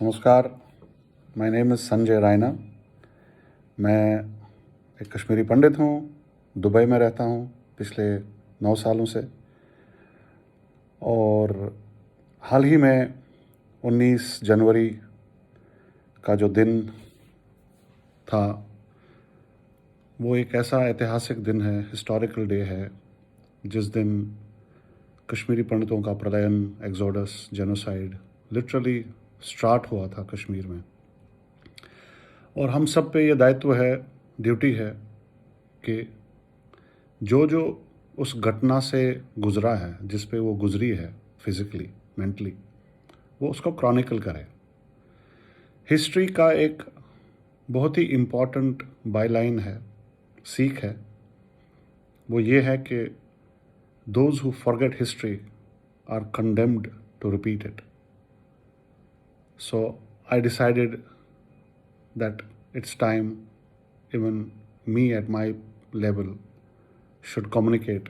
नमस्कार, my name is Sanjay Raina. मैं एक कश्मीरी पंडित हूँ, दुबई में रहता हूँ पिछले 9 सालों से। और हाल ही में 19 जनवरी का जो दिन था, वो एक ऐसा ऐतिहासिक दिन है, हिस्टोरिकल डे है, जिस दिन कश्मीरी पंडितों का प्रलयन, एक्सोडस, जेनोसाइड लिटरली स्टार्ट हुआ था कश्मीर में। और हम सब पे ये दायित्व है, ड्यूटी है कि जो उस घटना से गुज़रा है, जिस पे वो गुज़री है फिज़िकली, मेंटली, वो उसको क्रॉनिकल करे। हिस्ट्री का एक बहुत ही इम्पॉर्टेंट बायलाइन है, सीख है, वो ये है कि those who forget history are condemned to repeat it. So I decided that it's time even me at my level should communicate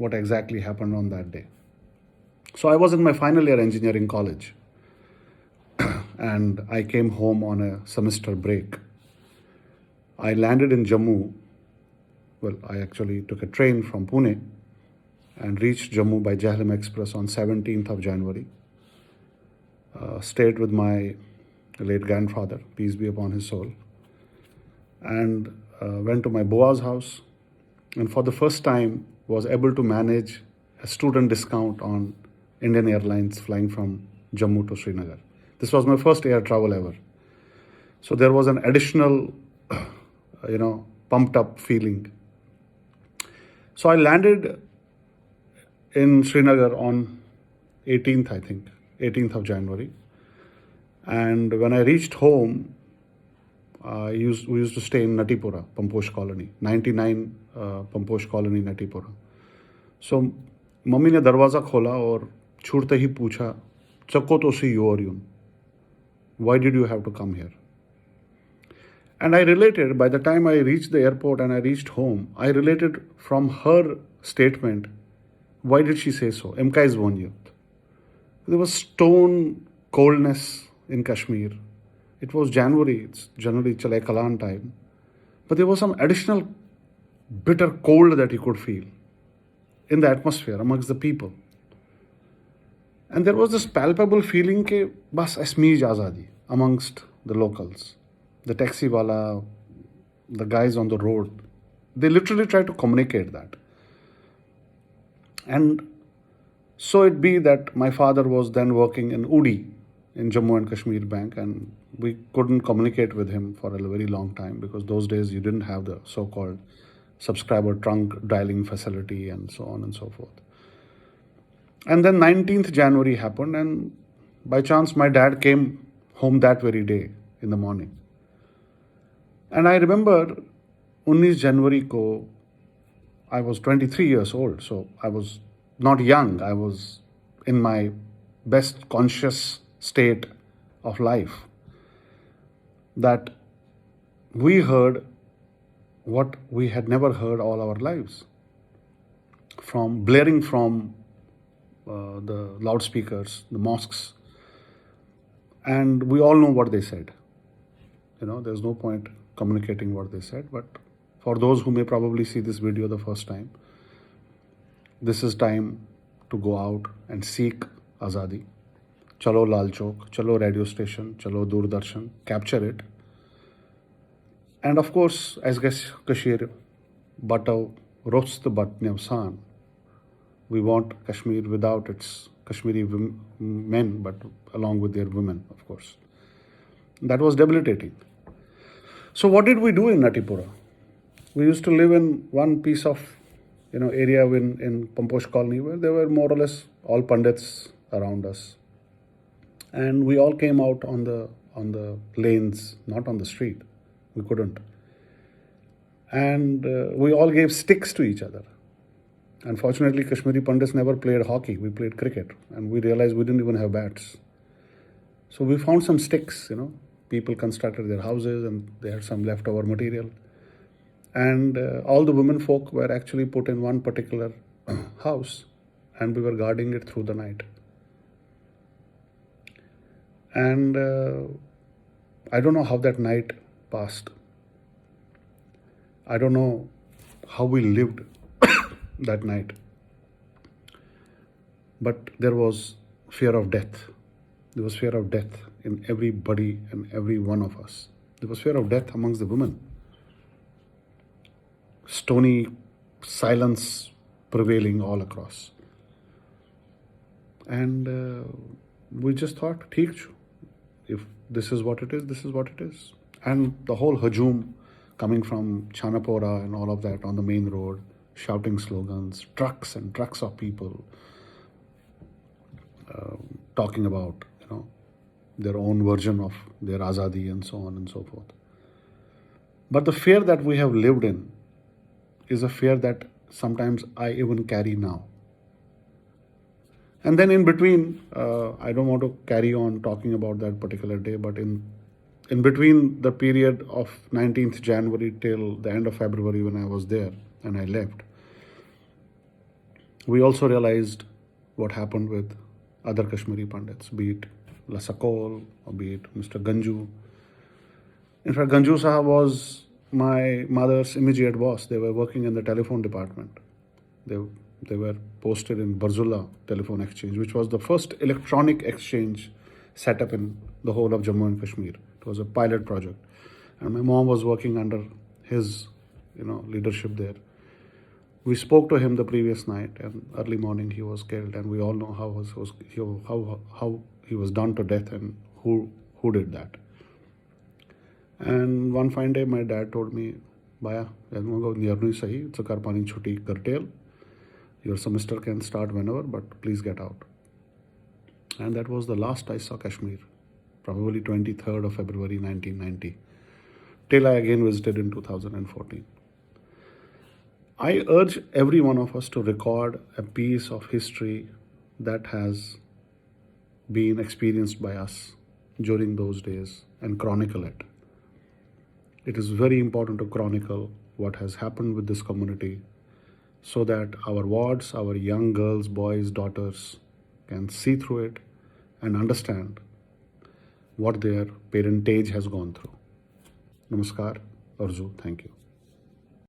what exactly happened on that day. So I was in my final year engineering college and I came home on a semester break. I landed in Jammu. Well, I actually took a train from Pune and reached Jammu by Jhelum Express on 17th of January. Stayed with my late grandfather, peace be upon his soul, and went to my Boa's house, and for the first time was able to manage a student discount on Indian Airlines flying from Jammu to Srinagar. This was my first air travel ever. So there was an additional, pumped up feeling. So I landed in Srinagar on 18th, I think, 18th of January. And when I reached home, we used to stay in Natipura, Pamposh Colony, 99 Pamposh Colony, Natipura. So mummy ने दरवाज़ा खोला और छूटते ही पूछा, चक्को तो सी you और यून, why did you have to come here? And I related, by the time I reached the airport and I reached home, I related from her statement, why did she say so? Emka is one youth. There was stone coldness in Kashmir. It was January, it's generally Chalai Kalan time, but there was some additional bitter cold that you could feel in the atmosphere amongst the people. And there was this palpable feeling ke bas asmeej azadi amongst the locals, the taxi wala, the guys on the road. They literally tried to communicate that. And so it be that my father was then working in Udi, in Jammu and Kashmir Bank, and we couldn't communicate with him for a very long time because those days you didn't have the so-called subscriber trunk dialing facility and so on and so forth. And then 19th January happened, and by chance my dad came home that very day in the morning. And I remember 19 January ko, I was 23 years old, so I was not young, I was in my best conscious state of life, that we heard what we had never heard all our lives, from blaring from the loudspeakers, the mosques, and we all know what they said. There's no point communicating what they said, but for those who may probably see this video the first time, this is time to go out and seek Azadi. Chalo Lal Chowk, chalo radio station, chalo Doordarshan, capture it. And of course, as Kashmir, Batav, Rost Bat Navsan, we want Kashmir without its Kashmiri men, but along with their women, of course. That was debilitating. So what did we do in Natipura? We used to live in one piece of area in Pamposh Colony where there were more or less all Pandits around us. And we all came out on the lanes, not on the street. We couldn't. And we all gave sticks to each other. Unfortunately, Kashmiri Pandits never played hockey. We played cricket. And we realized we didn't even have bats. So we found some sticks, People constructed their houses and they had some leftover material. And all the women folk were actually put in one particular house, and we were guarding it through the night. And I don't know how that night passed. I don't know how we lived that night. But there was fear of death. There was fear of death in everybody and every one of us. There was fear of death amongst the women. Stony silence prevailing all across. And we just thought, theek chu. If this is what it is, this is what it is. And the whole hajum coming from Chanapora and all of that on the main road, shouting slogans, trucks and trucks of people talking about, their own version of their azadi and so on and so forth. But the fear that we have lived in is a fear that sometimes I even carry now. And then in between, I don't want to carry on talking about that particular day, but in between the period of 19th January till the end of February when I was there and I left, we also realized what happened with other Kashmiri Pandits, be it Lasakol or be it Mr. Ganju. In fact, Ganju Sahab was my mother's immediate boss. They were working in the telephone department. They were posted in Barzulla Telephone Exchange, which was the first electronic exchange set up in the whole of Jammu and Kashmir. It was a pilot project. And my mom was working under his leadership there. We spoke to him the previous night, and early morning he was killed, and we all know how he was done to death and who did that. And one fine day, my dad told me, "Baya, Karpani Chuti curtail. Your semester can start whenever, but please get out." And that was the last I saw Kashmir, probably 23rd of February 1990, till I again visited in 2014. I urge every one of us to record a piece of history that has been experienced by us during those days and chronicle it. It is very important to chronicle what has happened with this community so that our wards, our young girls, boys, daughters can see through it and understand what their parentage has gone through. Namaskar, Arzu, thank you.